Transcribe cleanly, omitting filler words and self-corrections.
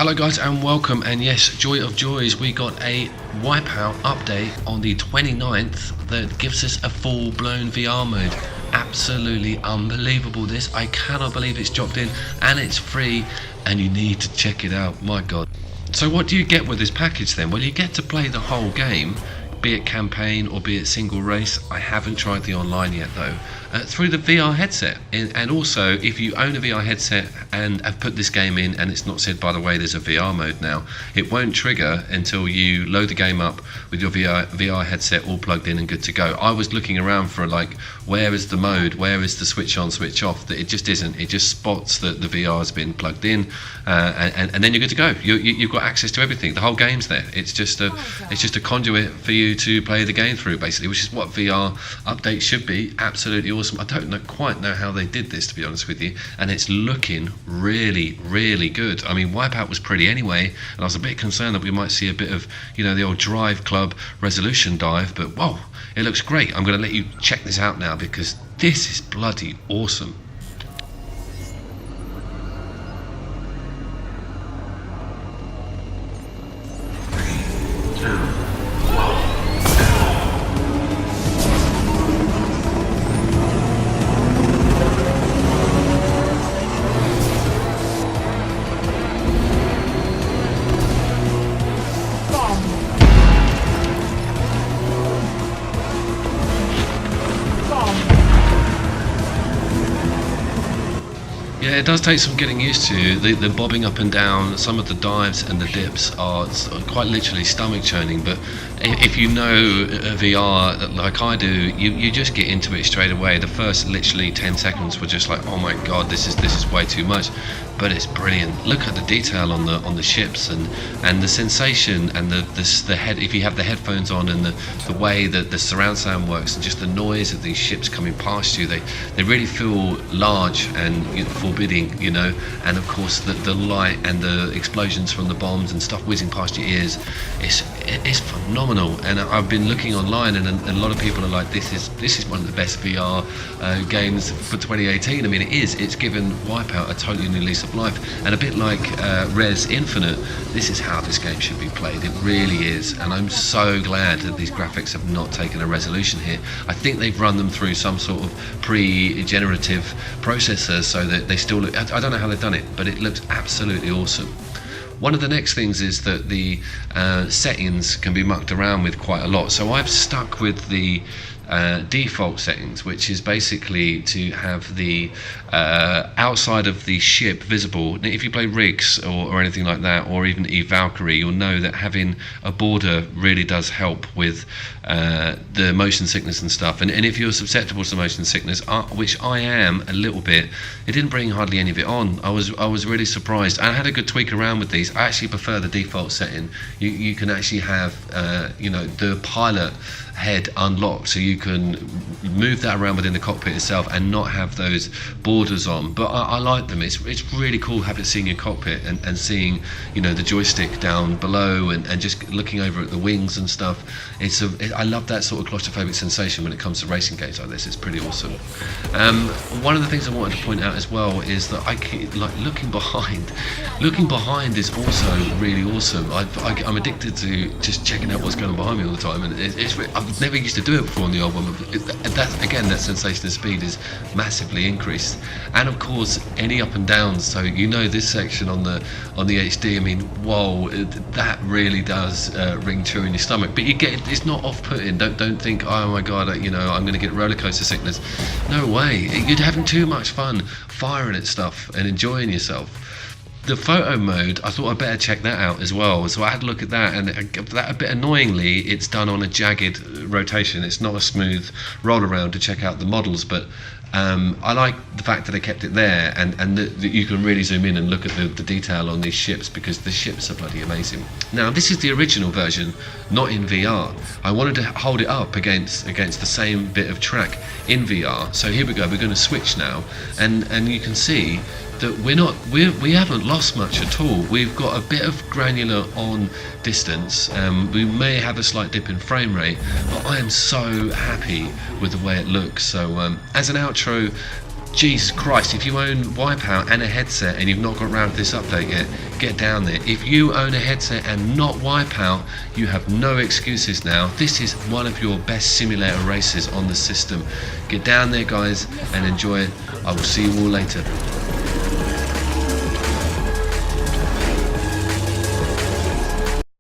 Hello guys and welcome, and yes, joy of joys, we got a Wipeout update on the 29th that gives us a full-blown VR mode. Absolutely unbelievable this. I cannot believe it's dropped in and it's free and you need to check it out, my god. So what do you get with this package then? Well, you get to play the whole game, be it campaign or be it single race. I haven't tried the online yet though, through the VR headset. And also, if you own a VR headset and have put this game in and it's not said, by the way, there's a VR mode now, it won't trigger until you load the game up with your VR headset all plugged in and good to go. I was looking around for like, where is the mode, where is the switch on, switch off? That it just isn't. It just spots that the VR has been plugged in, and then you're good to go. You've got access to everything. The whole game's there. It's just a conduit for you to play the game through, basically, which is what VR updates should be. Absolutely awesome. I don't quite know how they did this, to be honest with you, and it's looking really, really good. I mean, Wipeout was pretty anyway, and I was a bit concerned that we might see a bit of, you know, the old Drive Club resolution dive, but whoa, it looks great. I'm going to let you check this out now because this is bloody awesome. Yeah, it does take some getting used to. The bobbing up and down, some of the dives and the dips are quite literally stomach churning, but if you know VR like I do, you just get into it straight away. The first literally 10 seconds were just like, oh my god, this is way too much, but it's brilliant. Look at the detail on the ships and the sensation and the head, if you have the headphones on, and the way that the surround sound works and just the noise of these ships coming past you, they really feel large and forbidding, you know. And of course the light and the explosions from the bombs and stuff whizzing past your ears, it's phenomenal. And I've been looking online, and a lot of people are like, this is one of the best VR games for 2018. I mean, it's given Wipeout a totally new lease of life, and a bit like Res Infinite, this is how this game should be played. It really is, and I'm so glad that these graphics have not taken a resolution hit. I think they've run them through some sort of pre-generative processor so that they still look, I don't know how they've done it, but it looks absolutely awesome. One of the next things is that the settings can be mucked around with quite a lot. So I've stuck with the default settings, which is basically to have the outside of the ship visible. Now, if you play rigs or anything like that, or even Valkyrie, you'll know that having a border really does help with the motion sickness and stuff. And if you're susceptible to motion sickness, which I am a little bit, it didn't bring hardly any of it on. I was really surprised. I had a good tweak around with these. I actually prefer the default setting. You can actually have you know, the pilot head unlocked, so you can move that around within the cockpit itself and not have those borders on. But I like them. It's really cool having seeing your cockpit and seeing, you know, the joystick down below and just looking over at the wings and stuff. I love that sort of claustrophobic sensation when it comes to racing games like this. It's pretty awesome. One of the things I wanted to point out as well is that I keep, like, looking behind. Looking behind is also really awesome. I'm addicted to just checking out what's going on behind me all the time, and I've never used to do it before on the old one, but that sensation of speed is massively increased. And of course, any up and downs, so you know this section on the HD, I mean, whoa, that really does ring true in your stomach. But you get, it's not off-putting. Don't think, oh my god, you know, I'm going to get roller coaster sickness. No way. You're having too much fun firing at stuff and enjoying yourself. The photo mode, I thought I'd better check that out as well. So I had a look at that, and that, a bit annoyingly, it's done on a jagged rotation. It's not a smooth roll around to check out the models, but I like the fact that they kept it there, and that you can really zoom in and look at the detail on these ships, because the ships are bloody amazing. Now, this is the original version, not in VR. I wanted to hold it up against the same bit of track in VR. So here we go, we're going to switch now, and you can see that we haven't lost much at all. We've got a bit of granular on distance. We may have a slight dip in frame rate, but I am so happy with the way it looks. So as an outro, Jesus Christ, if you own Wipeout and a headset and you've not got around to this update yet, get down there. If you own a headset and not Wipeout, you have no excuses now. This is one of your best simulator races on the system. Get down there, guys, and enjoy it. I will see you all later.